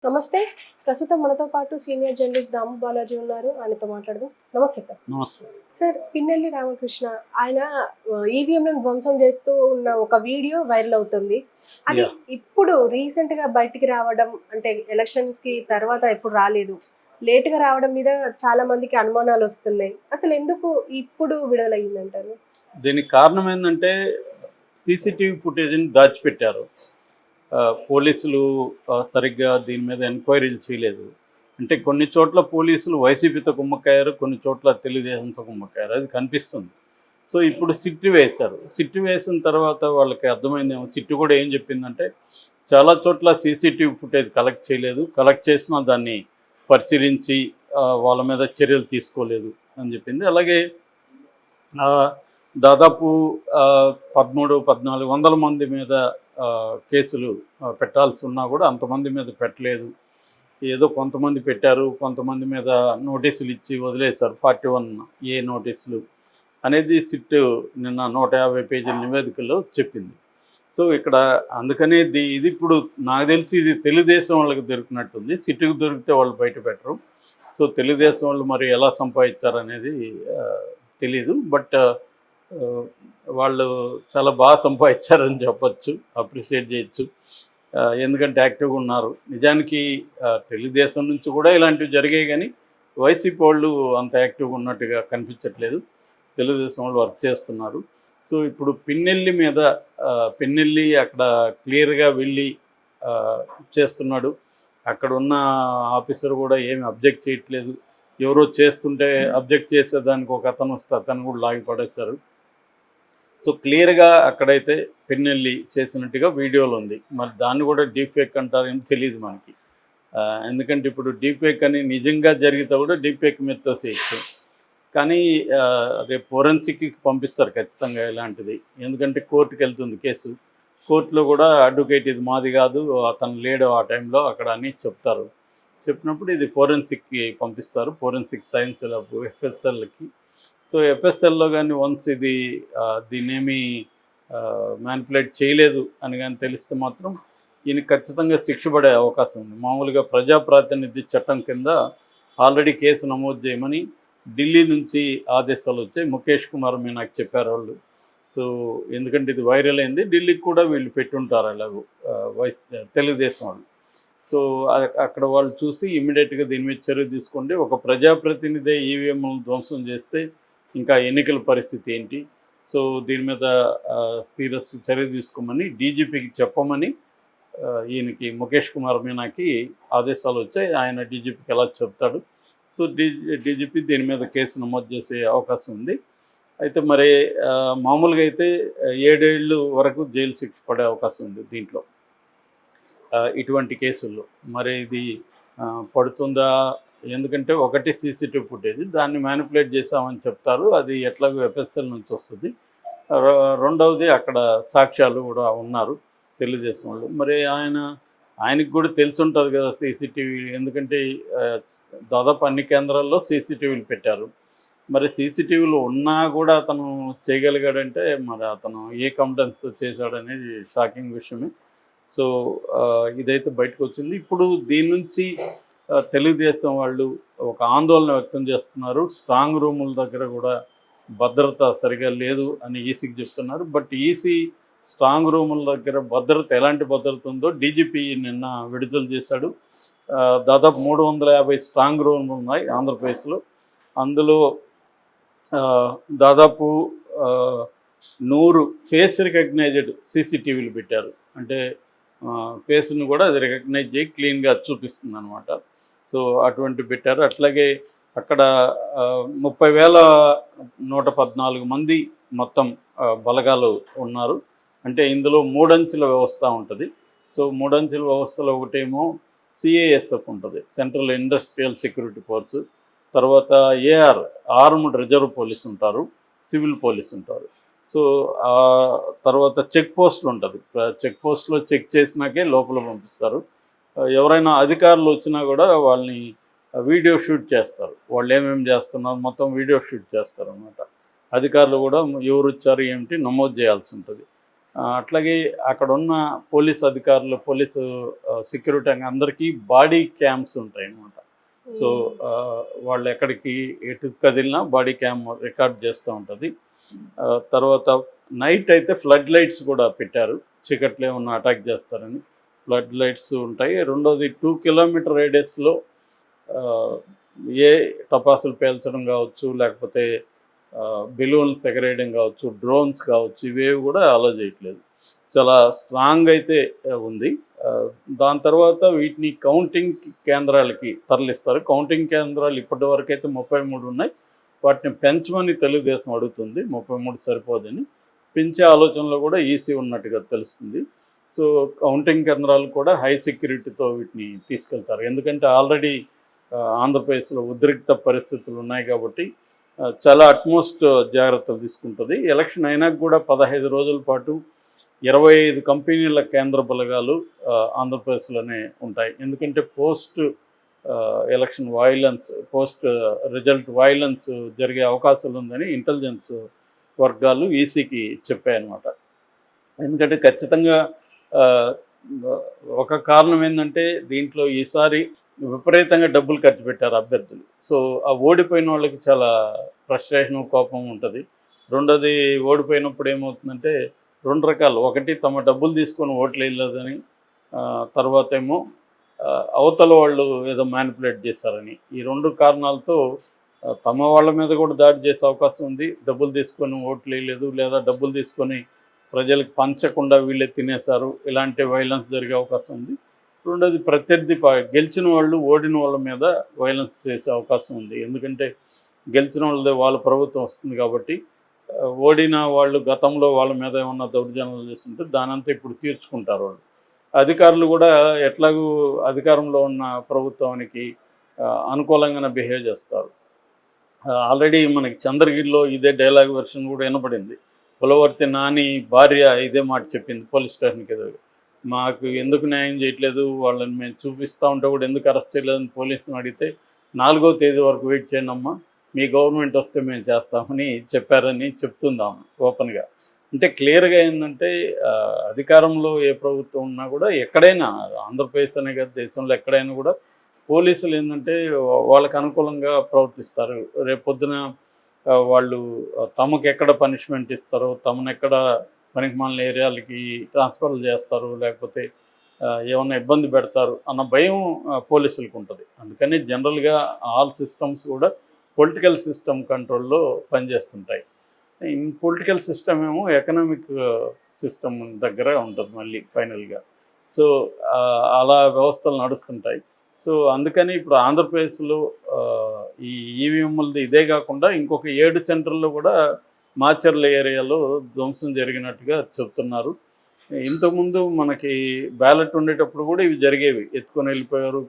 నమస్తే. ప్రస్తుతం మనతో పాటు సీనియర్ జర్నలిస్ట్ దాము బాలాజీ ఉన్నారు. ఆయనతో మాట్లాడదాం. నమస్తే సార్. నమస్తే. సార్, పిన్నెల్లి రామకృష్ణ ఆయన ఈవీఎంలను ధ్వంసం చేస్తూ ఉన్న ఒక వీడియో వైరల్ అవుతుంది. అది యాహ్! ఇప్పుడు రీసెంట్‌గా బయటికి రావడం అంటే ఎలక్షన్స్‌కి తర్వాత ఎప్పుడు రాలేదు. లేట్‌గా రావడం మీద చాలా మందికి అనుమానాలొస్తున్నాయి. అసలెందుకు ఇప్పుడు విడుదలయ్యిందంటారు? దీనికి కారణం ఏందంటే సీసీటీవీ ఫుటేజ్‌ని దాచిపెట్టారు. పోలీసులు సరిగ్గా దీని మీద ఎంక్వైరీలు చేయలేదు. అంటే కొన్ని చోట్ల పోలీసులు వైసీపీతో కుమ్మక్కయ్యారు, కొన్ని చోట్ల తెలుగుదేశంతో కుమ్మక్కయ్యారు. అది కనిపిస్తుంది. సో, ఇప్పుడు సిట్ వేశారు. సిట్ వేసిన తర్వాత వాళ్ళకి అర్థమైందేమో, సిట్ కూడా ఏం చెప్పిందంటే చాలా చోట్ల సీసీటీవీ ఫుటేజ్ కలెక్ట్ చేయలేదు. కలెక్ట్ చేసినా దాన్ని పరిశీలించి వాళ్ళ మీద చర్యలు తీసుకోలేదు అని చెప్పింది. అలాగే దాదాపు 13, 1400 మంది మీద కేసులు పెట్టాల్సి ఉన్నా కూడా అంతమంది మీద పెట్టలేదు. ఏదో కొంతమంది పెట్టారు, కొంతమంది మీద నోటీసులు ఇచ్చి వదిలేశారు. 41A నోటీసులు అనేది సిట్ నిన్న 150 పేజీల నివేదికలో చెప్పింది. సో, ఇక్కడ అందుకనే ఇది ఇప్పుడు నాకు తెలిసి ఇది తెలుగుదేశం వాళ్ళకి దొరికినట్టుంది. సిట్‌కి దొరికితే వాళ్ళు బయట పెట్టరు. సో, తెలుగుదేశం వాళ్ళు మరి ఎలా సంపాదించారనేది తెలీదు. బట్ వాళ్ళు చాలా బాగా సంపాదించారని చెప్పొచ్చు, అప్రిషియేట్ చేయొచ్చు. ఎందుకంటే యాక్టివ్గా ఉన్నారు. నిజానికి తెలుగుదేశం నుంచి కూడా ఇలాంటివి జరిగాయి, కానీ వైసీపీ వాళ్ళు అంత యాక్టివ్గా ఉన్నట్టుగా కనిపించట్లేదు. తెలుగుదేశం వాళ్ళు వర్క్ చేస్తున్నారు. సో, ఇప్పుడు పిన్నెల్లి అక్కడ క్లియర్గా వెళ్ళి చేస్తున్నాడు. అక్కడ ఉన్న ఆఫీసర్ కూడా ఏమి అబ్జెక్ట్ చేయట్లేదు. ఎవరో చేస్తుంటే అబ్జెక్ట్ చేసేదానికి ఒక అతను వస్తే అతను కూడా లాగి పడేశారు. సో, క్లియర్గా అక్కడైతే పిన్నెల్లి చేసినట్టుగా వీడియోలో ఉంది. మరి దాన్ని కూడా డీప్ ఫేక్ అంటారేమో తెలియదు మనకి. ఎందుకంటే ఇప్పుడు డీప్ ఫేక్ అని నిజంగా జరిగితే కూడా డీప్ ఫేక్ మీద తోసేయచ్చు. కానీ రేపు ఫోరెన్సిక్కి పంపిస్తారు ఖచ్చితంగా ఇలాంటిది. ఎందుకంటే కోర్టుకు వెళ్తుంది కేసు. కోర్టులో కూడా అడ్వకేట్ ఇది మాది కాదు, అతను లేడు ఆ టైంలో అక్కడ అని చెప్తారు. చెప్పినప్పుడు ఇది ఫోరెన్సిక్కి పంపిస్తారు, ఫోరెన్సిక్ సైన్స్ ల్యాబ్ ఎఫ్ఎస్ఎల్కి. సో, ఎఫ్ఎస్ఎల్లో కానీ వన్స్ దీన్నేమి మ్యానిపులేట్ చేయలేదు అని కానీ తెలిస్తే మాత్రం ఈయన ఖచ్చితంగా శిక్ష పడే అవకాశం ఉంది. మామూలుగా ప్రజాప్రాతినిధ్య చట్టం కింద ఆల్రెడీ కేసు నమోదు చేయమని ఢిల్లీ నుంచి ఆదేశాలు వచ్చాయి. ముఖేష్ కుమార్ మీనాకి చెప్పారు వాళ్ళు. సో, ఎందుకంటే ఇది వైరల్ అయింది, ఢిల్లీకి కూడా వీళ్ళు పెట్టుంటారు అలాగూ తెలుగుదేశం వాళ్ళు. సో, అక్కడ వాళ్ళు చూసి ఇమ్మీడియట్గా దీని మీద చర్య తీసుకోండి. ఒక ప్రజాప్రతినిధి ఈవీఎంలను ధ్వంసం చేస్తే ఇంకా ఎన్నికల పరిస్థితి ఏంటి? సో, దీని మీద సీరియస్ చర్య తీసుకోమని డీజీపీకి చెప్పమని ఈయనకి ముఖేష్ కుమార్ మీనాకి ఆదేశాలు వచ్చాయి. ఆయన డీజీపీకి ఎలా చెప్తాడు. సో, డీజీపీ దీని మీద కేసు నమోదు చేసే అవకాశం ఉంది. అయితే మరి మామూలుగా అయితే 7 ఏళ్ళు వరకు జైలు శిక్ష పడే అవకాశం ఉంది దీంట్లో, ఇటువంటి కేసుల్లో. మరి ఇది పడుతుందా? ఎందుకంటే ఒకటి సీసీటీవీ ఫుటేజ్, దాన్ని మ్యానిపులేట్ చేసామని చెప్తారు. అది ఎట్లాగో ఎఫ్ఎస్ఎల్ నుంచి వస్తుంది. రెండవది అక్కడ సాక్ష్యాలు కూడా ఉన్నారు తెలుగుదేశం వాళ్ళు. మరి ఆయనకి కూడా తెలిసి ఉంటుంది కదా సీసీటీవీ. ఎందుకంటే దాదాపు అన్ని కేంద్రాల్లో సీసీటీవీలు పెట్టారు. మరి సీసీటీవీలు ఉన్నా కూడా అతను చేయగలిగాడంటే మరి అతను ఏ కాంపిటెన్స్ చేశాడనేది షాకింగ్ విషయమే. సో, ఇదైతే బయటకు వచ్చింది. ఇప్పుడు దీని నుంచి తెలుగుదేశం వాళ్ళు ఒక ఆందోళన వ్యక్తం చేస్తున్నారు. స్ట్రాంగ్ రూముల దగ్గర కూడా భద్రత సరిగా లేదు అని ఈసీకి చెప్తున్నారు. బట్ ఈసీ స్ట్రాంగ్ రూముల దగ్గర భద్రత ఎలాంటి భద్రత ఉందో డీజీపీ నిన్న విడుదల చేశాడు. దాదాపు 350 స్ట్రాంగ్ రూములు ఉన్నాయి ఆంధ్రప్రదేశ్లో. అందులో దాదాపు 100 ఫేస్ రికగ్నైజ్డ్ సీసీటీవీలు పెట్టారు. అంటే ఫేస్ను కూడా అది రికగ్నైజ్ చేయి క్లీన్గా చూపిస్తుంది అనమాట. సో, అటువంటి పెట్టారు. అట్లాగే అక్కడ 30,114 మంది మొత్తం బలగాలు ఉన్నారు. అంటే ఇందులో 3 అంచెల వ్యవస్థ ఉంటుంది. సో, 3 అంచెల వ్యవస్థలో ఒకటేమో సిఐఎస్ఎఫ్ ఉంటుంది, సెంట్రల్ ఇండస్ట్రియల్ సెక్యూరిటీ ఫోర్సు. తర్వాత ఏఆర్, ఆర్మ్డ్ రిజర్వ్ పోలీస్ ఉంటారు, సివిల్ పోలీస్ ఉంటారు. సో, తర్వాత చెక్ పోస్టులు ఉంటుంది. చెక్ పోస్టులో చెక్ చేసినాకే లోపల పంపిస్తారు. ఎవరైనా అధికారులు వచ్చినా కూడా వాళ్ళని వీడియో షూట్ చేస్తారు. వాళ్ళు ఏమేమి చేస్తున్నారు మొత్తం వీడియో షూట్ చేస్తారు అన్నమాట. అధికారులు కూడా ఎవరు వచ్చారు ఏమిటి నమోదు చేయాల్సి ఉంటుంది. అట్లాగే అక్కడ ఉన్న పోలీస్ అధికారులు, పోలీసు సెక్యూరిటీ అందరికీ బాడీ క్యామ్స్ ఉంటాయి అన్నమాట. సో వాళ్ళు ఎక్కడికి ఎటు కదిలినా బాడీ క్యామ్ రికార్డ్ చేస్తూ ఉంటుంది. తర్వాత నైట్ అయితే ఫ్లడ్ లైట్స్ కూడా పెట్టారు, చీకట్లో ఏమన్నా అటాక్ చేస్తారని ఫ్లడ్ లైట్స్ ఉంటాయి. రెండోది 2 కిలోమీటర్ రేడియస్లో ఏ టపాసులు పేల్చడం కావచ్చు, లేకపోతే బెలూన్స్ ఎగరేయడం కావచ్చు, డ్రోన్స్ కావచ్చు, ఇవేవి కూడా అలో చేయట్లేదు. చాలా స్ట్రాంగ్ అయితే ఉంది. దాని తర్వాత వీటిని కౌంటింగ్ కేంద్రాలకి తరలిస్తారు. కౌంటింగ్ కేంద్రాలు ఇప్పటి వరకు అయితే 33 ఉన్నాయి. వాటిని పెంచమని తెలుగుదేశం అడుగుతుంది. 33 సరిపోదని పెంచే ఆలోచనలో కూడా ఈసీ ఉన్నట్టుగా తెలుస్తుంది. సో కౌంటింగ్ కేంద్రాలు కూడా హై సెక్యూరిటీతో వీటిని తీసుకెళ్తారు. ఎందుకంటే ఆల్రెడీ ఆంధ్రప్రదేశ్లో ఉద్రిక్త పరిస్థితులు ఉన్నాయి కాబట్టి చాలా అట్మోస్ట్ జాగ్రత్తలు తీసుకుంటుంది. ఎలక్షన్ అయినాక కూడా 15 రోజుల పాటు 25 కంపెనీల కేంద్ర బలగాలు ఆంధ్రప్రదేశ్లోనే ఉంటాయి. ఎందుకంటే post election violence, post result violence జరిగే అవకాశాలు ఉందని ఇంటెలిజెన్స్ వర్గాలు ఈసీకి చెప్పాయన్నమాట. ఎందుకంటే ఖచ్చితంగా ఒక కారణం ఏంటంటే దీంట్లో ఈసారి విపరీతంగా డబ్బులు ఖర్చు పెట్టారు అభ్యర్థులు. సో ఆ ఓడిపోయిన వాళ్ళకి చాలా ఫ్రస్ట్రేషన్, కోపం ఉంటుంది. రెండోది ఓడిపోయినప్పుడు ఏమవుతుందంటే 2 రకాలు. ఒకటి తమ డబ్బులు తీసుకొని ఓట్లు వేయలేదని, తర్వాత ఏమో అవతల వాళ్ళు ఏదో మ్యానిపులేట్ చేశారని. ఈ 2 కారణాలతో తమ వాళ్ళ మీద కూడా దాడి చేసే అవకాశం ఉంది. డబ్బులు తీసుకొని ఓట్లు వేయలేదు, లేదా డబ్బులు తీసుకొని ప్రజలకు పంచకుండా వీళ్ళే తినేశారు, ఇలాంటి వైలెన్స్ జరిగే అవకాశం ఉంది. రెండోది ప్రత్యర్థి గెలిచిన వాళ్ళు ఓడిన వాళ్ళ మీద వైలెన్స్ చేసే అవకాశం ఉంది. ఎందుకంటే గెలిచిన వాళ్ళదే వాళ్ళ ప్రభుత్వం వస్తుంది కాబట్టి ఓడిన వాళ్ళు గతంలో వాళ్ళ మీద ఏమన్నా దౌర్జన్యాలు చేస్తుంటే దానంతా ఇప్పుడు తీర్చుకుంటారు వాళ్ళు. అధికారులు కూడా ఎట్లాగూ అధికారంలో ఉన్న ప్రభుత్వానికి అనుకూలంగానే బిహేవ్ చేస్తారు. ఆల్రెడీ మనకి చంద్రగిరిలో ఇదే డైలాగ్ వెర్షన్ కూడా వినపడింది. పులవర్తి నాని భార్య ఇదే మాట చెప్పింది పోలీస్ స్టేషన్కి ఎదురు. మాకు ఎందుకు న్యాయం చేయట్లేదు, వాళ్ళని మేము చూపిస్తూ ఉంటే కూడా ఎందుకు అరెస్ట్ చేయలేదని పోలీసుని అడిగితే 4వ తేదీ వరకు వెయిట్ చేయండి అమ్మా, మీ గవర్నమెంట్ వస్తే మేము చేస్తామని చెప్పారని చెప్తుందాము ఓపెన్గా. అంటే క్లియర్గా ఏంటంటే అధికారంలో ఏ ప్రభుత్వం ఉన్నా కూడా ఎక్కడైనా, ఆంధ్రప్రదేశ్ అనే కాదు దేశంలో ఎక్కడైనా కూడా పోలీసులు ఏంటంటే వాళ్ళకి అనుకూలంగా ప్రవర్తిస్తారు. రేపొద్దున వాళ్ళు తమకు ఎక్కడ పనిష్మెంట్ ఇస్తారో, తమను ఎక్కడ పనికిమాలిన ఏరియాలకి ట్రాన్స్ఫర్లు చేస్తారు, లేకపోతే ఏమన్నా ఇబ్బంది పెడతారు అన్న భయం పోలీసులకు ఉంటుంది. అందుకని జనరల్గా ఆల్ సిస్టమ్స్ కూడా పొలిటికల్ సిస్టమ్ కంట్రోల్లో పనిచేస్తుంటాయి. పొలిటికల్ సిస్టమ్ ఏమో ఎకనామిక్ సిస్టమ్ దగ్గర ఉంటుంది మళ్ళీ ఫైనల్గా. సో అలా వ్యవస్థలు నడుస్తుంటాయి. సో అందుకని ఇప్పుడు ఆంధ్రప్రదేశ్లో ఈ ఈవీఎంలది ఇదే కాకుండా ఇంకొక 7 సెంటర్లో కూడా మాచర్ల ఏరియాలో ధ్వంసం జరిగినట్టుగా చెప్తున్నారు. ఇంతకుముందు మనకి బ్యాలెట్ ఉండేటప్పుడు కూడా ఇవి జరిగేవి, ఎత్తుకొని వెళ్ళిపోయారు,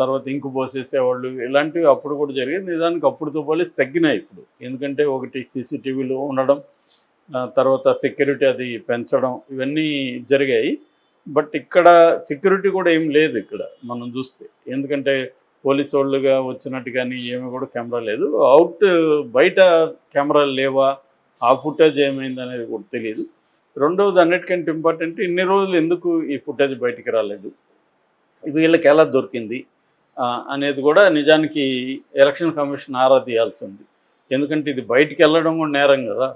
తర్వాత ఇంకు పోసేసేవాళ్ళు, ఇలాంటివి అప్పుడు కూడా జరిగేది. నిజానికి అప్పుడుతో పోలీసు తగ్గినాయి ఇప్పుడు. ఎందుకంటే ఒకటి సీసీటీవీలు ఉండడం, తర్వాత సెక్యూరిటీ అది పెంచడం, ఇవన్నీ జరిగాయి. బట్ ఇక్కడ సెక్యూరిటీ కూడా ఏం లేదు ఇక్కడ మనం చూస్తే. ఎందుకంటే పోలీసు వాళ్ళుగా వచ్చినట్టు కానీ ఏమి కూడా కెమెరా లేదు. బయట కెమెరాలు లేవా, ఆ ఫుటేజ్ ఏమైంది అనేది కూడా తెలియదు. రెండవది అన్నిటికంటే ఇంపార్టెంట్, ఇన్ని రోజులు ఎందుకు ఈ ఫుటేజ్ బయటికి రాలేదు, వీళ్ళకి ఎలా దొరికింది అనేది కూడా నిజానికి ఎలక్షన్ కమిషన్ ఆరా తీయాల్సింది. ఎందుకంటే ఇది బయటికి వెళ్ళడం కూడా నేరం కదా,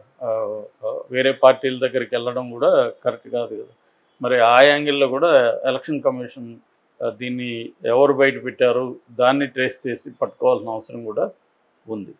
వేరే పార్టీల దగ్గరికి వెళ్ళడం కూడా కరెక్ట్ కాదు కదా. మరి ఆ యాంగిల్లో కూడా ఎలక్షన్ కమిషన్ దీన్ని ఎవరు బయట పెట్టారు దాన్ని ట్రేస్ చేసి పట్టుకోవాల్సిన అవసరం కూడా ఉంది.